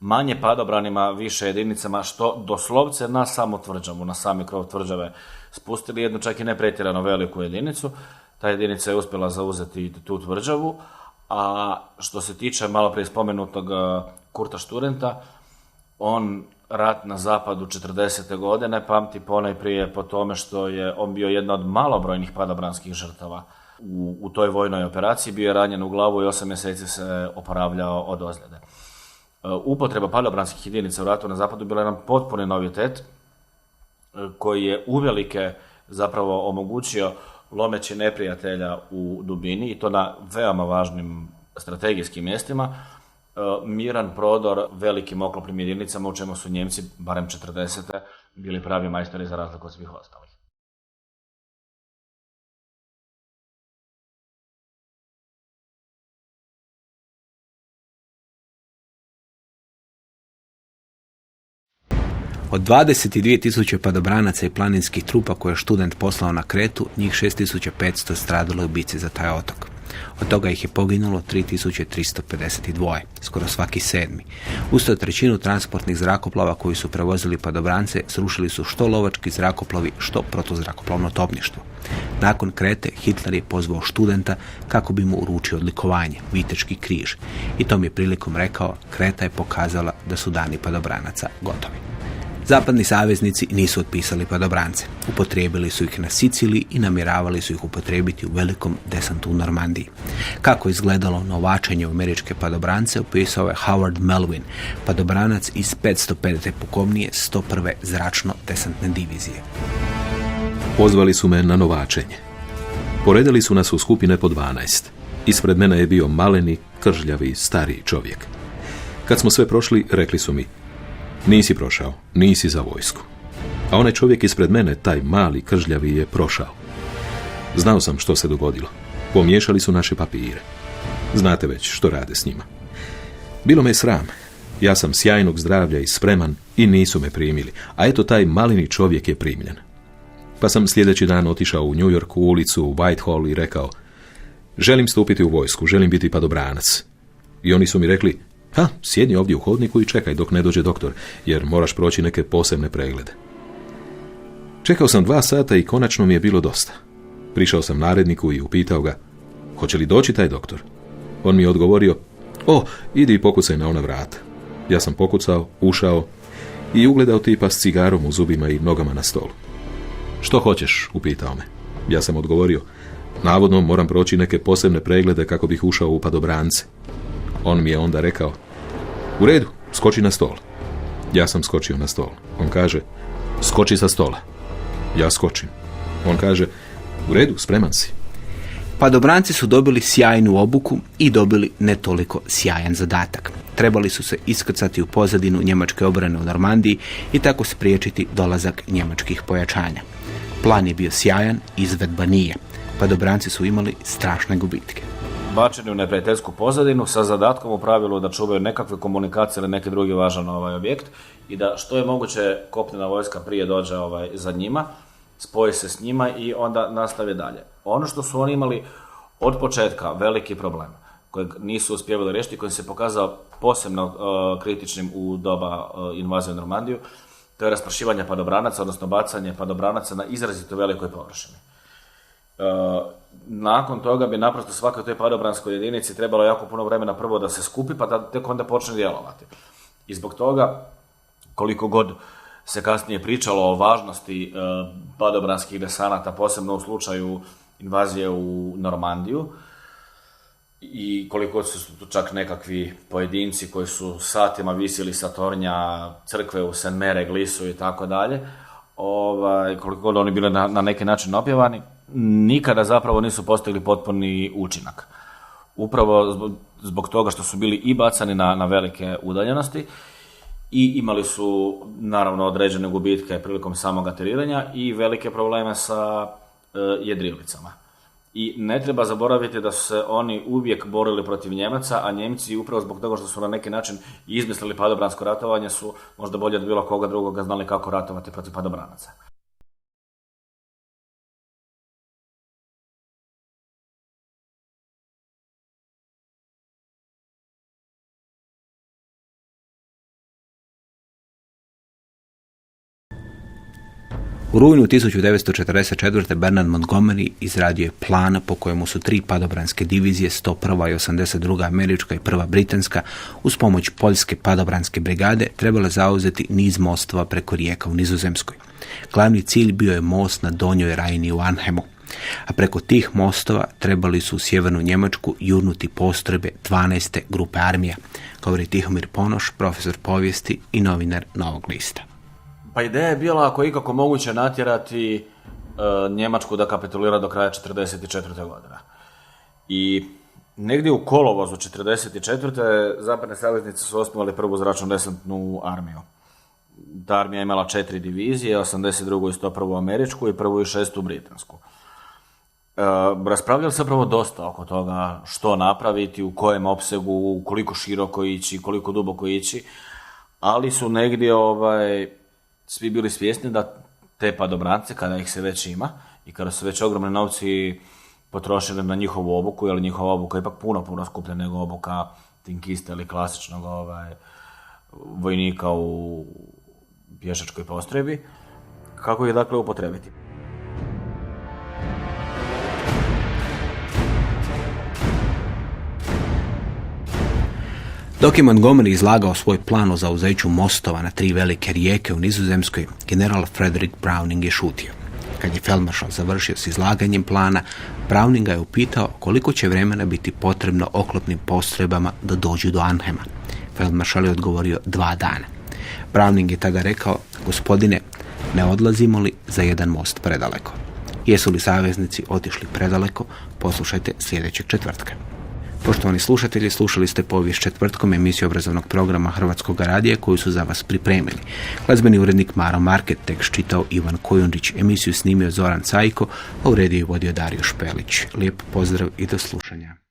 manje padobranima, više jedinicama, što doslovce na samu tvrđavu, na sami krov tvrđave spustili jednu čak i ne pretjerano veliku jedinicu. Ta jedinica je uspjela zauzeti tu tvrđavu, a što se tiče malo prije spomenutog Kurta Studenta, on rat na zapadu 40. godine pamti ponajprije po tome što je on bio jedna od malobrojnih padobranskih žrtava. U toj vojnoj operaciji bio je ranjen u glavu i 8 mjeseci se oporavljao od ozljede. Upotreba padobranskih jedinica u ratu na zapadu bila jedan potpuni novitet koji je uvelike zapravo omogućio lomeći neprijatelja u dubini i to na veoma važnim strategijskim mjestima, miran prodor velikim oklopnim jedinicama u čemu su Njemci, barem 40. bili pravi majstori za razliku od svih ostalih. Od 22.000 padobranaca i planinskih trupa koje je Student poslao na Kretu, njih 6.500 stradalo u bici za taj otok. Od toga ih je poginulo 3.352, skoro svaki 7. Usto 1/3 transportnih zrakoplova koji su prevozili padobrance srušili su što lovački zrakoplovi, što protuzrakoplovno topništvo. Nakon Krete Hitler je pozvao Studenta kako bi mu uručio odlikovanje, Viteški križ, i tom je prilikom rekao: Kreta je pokazala da su dani padobranaca gotovi. Zapadni saveznici nisu otpisali padobrance. Upotrijebili su ih na Siciliji i namjeravali su ih upotrijebiti u velikom desantu u Normandiji. Kako izgledalo novačenje u američke padobrance opisao je Howard Melvin, padobranac iz 505. pukovnije 101. zračno-desantne divizije. Pozvali su me na novačenje. Poredali su nas u skupine po 12. Ispred mene je bio maleni, kržljavi, stariji čovjek. Kad smo sve prošli, rekli su mi: nisi prošao, nisi za vojsku. A onaj čovjek ispred mene, taj mali kržljavi, je prošao. Znao sam što se dogodilo. Pomiješali su naše papire. Znate već što rade s njima. Bilo me je sram. Ja sam sjajnog zdravlja i spreman i nisu me primili. A eto, taj malini čovjek je primljen. Pa sam sljedeći dan otišao u New York, u ulicu, u Whitehall i rekao: želim stupiti u vojsku, želim biti padobranac. I oni su mi rekli: sjedni ovdje u hodniku i čekaj dok ne dođe doktor, jer moraš proći neke posebne preglede. Čekao sam 2 sata i konačno mi je bilo dosta. Prišao sam naredniku i upitao ga: hoće li doći taj doktor? On mi je odgovorio: idi i pokucaj na ona vrata. Ja sam pokucao, ušao i ugledao tipa s cigarom u zubima i nogama na stolu. Što hoćeš? Upitao me. Ja sam odgovorio: navodno moram proći neke posebne preglede kako bih ušao u padobrance. On mi je onda rekao: u redu, skoči na stol. Ja sam skočio na stol. On kaže: skoči sa stola. Ja skočim. On kaže: u redu, spreman si. Padobranci su dobili sjajnu obuku i dobili ne toliko sjajan zadatak. Trebali su se iskrcati u pozadinu njemačke obrane u Normandiji i tako spriječiti dolazak njemačkih pojačanja. Plan je bio sjajan, izvedba nije. Padobranci su imali strašne gubitke. Bačeni u neprijateljsku pozadinu sa zadatkom u pravilu da čuvaju nekakve komunikacije ili neki drugi važan objekt i da što je moguće kopnena vojska prije dođe za njima, spoji se s njima i onda nastavi dalje. Ono što su oni imali od početka veliki problem kojeg nisu uspjevali riješiti, koji se pokazao posebno kritičnim u doba invazije u Normandiju, to je raspršivanje padobranaca, odnosno bacanje padobranaca na izrazito velikoj površini. Nakon toga bi naprosto svakoj toj padobranskoj jedinici trebalo jako puno vremena prvo da se skupi, pa da tek onda počne djelovati. I zbog toga, koliko god se kasnije pričalo o važnosti padobranskih desanata, posebno u slučaju invazije u Normandiju, i koliko su tu čak nekakvi pojedinci koji su satima visili sa tornja crkve u St. Mary, Glisu i tako dalje, koliko god oni bili na neki način opjevani, nikada zapravo nisu postigli potpuni učinak. Upravo zbog toga što su bili i bacani na velike udaljenosti i imali su naravno određene gubitke prilikom samog ateriranja i velike probleme sa jedrilicama. I ne treba zaboraviti da su se oni uvijek borili protiv Njemaca, a Njemci upravo zbog toga što su na neki način izmislili padobransko ratovanje su možda bolje od bilo koga drugoga znali kako ratovati protiv padobranaca. U rujnu 1944. Bernard Montgomery izradio je plan po kojemu su 3 padobranske divizije, 101. i 82. američka i 1. britanska, uz pomoć poljske padobranske brigade trebale zauzeti niz mostova preko rijeka u Nizozemskoj. Glavni cilj bio je most na Donjoj Rajni u Arnhemu, a preko tih mostova trebali su u sjevernu Njemačku jurnuti postrojbe 12. grupe armija, govori Tihomir Ponoš, profesor povijesti i novinar Novog lista. Pa ideja je bila ako je ikako moguće natjerati Njemačku da kapitulira do kraja 1944. godina. I negdje u kolovozu 1944. zapadne saveznice su osnovali prvu zračnu desantnu armiju. Ta armija je imala 4 divizije, 82. i 101. američku i 1. i 6. britansku. Raspravljali se prvo dosta oko toga što napraviti, u kojem opsegu, koliko široko ići, koliko duboko ići, ali su negdje svi bili svjesni da te padobrance, kada ih se već ima i kada su već ogromne novci potrošili na njihovu obuku, jer njihova obuka je ipak puno skuplja nego obuka tinkista ili klasičnog vojnika u pješačkoj postrojbi, kako ih dakle upotrebiti. Dok je Montgomery izlagao svoj plan o zauzeću mostova na 3 velike rijeke u Nizozemskoj, general Frederick Browning je šutio. Kad je feldmaršal završio s izlaganjem plana, Browning ga je upitao koliko će vremena biti potrebno oklopnim postrojbama da dođu do Arnhema. Feldmaršal je odgovorio 2 dana. Browning je tada rekao: gospodine, ne odlazimo li za jedan most predaleko? Jesu li saveznici otišli predaleko? Poslušajte sljedećeg četvrtka. Poštovani slušatelji, slušali ste Povijest četvrtkom, emisiju obrazovnog programa Hrvatskog radija koju su za vas pripremili. Glazbeni urednik Maro Market, tekst čitao Ivan Kojundić, emisiju snimio Zoran Cajko, a u rediju vodio Dario Špelić. Lijep pozdrav i do slušanja.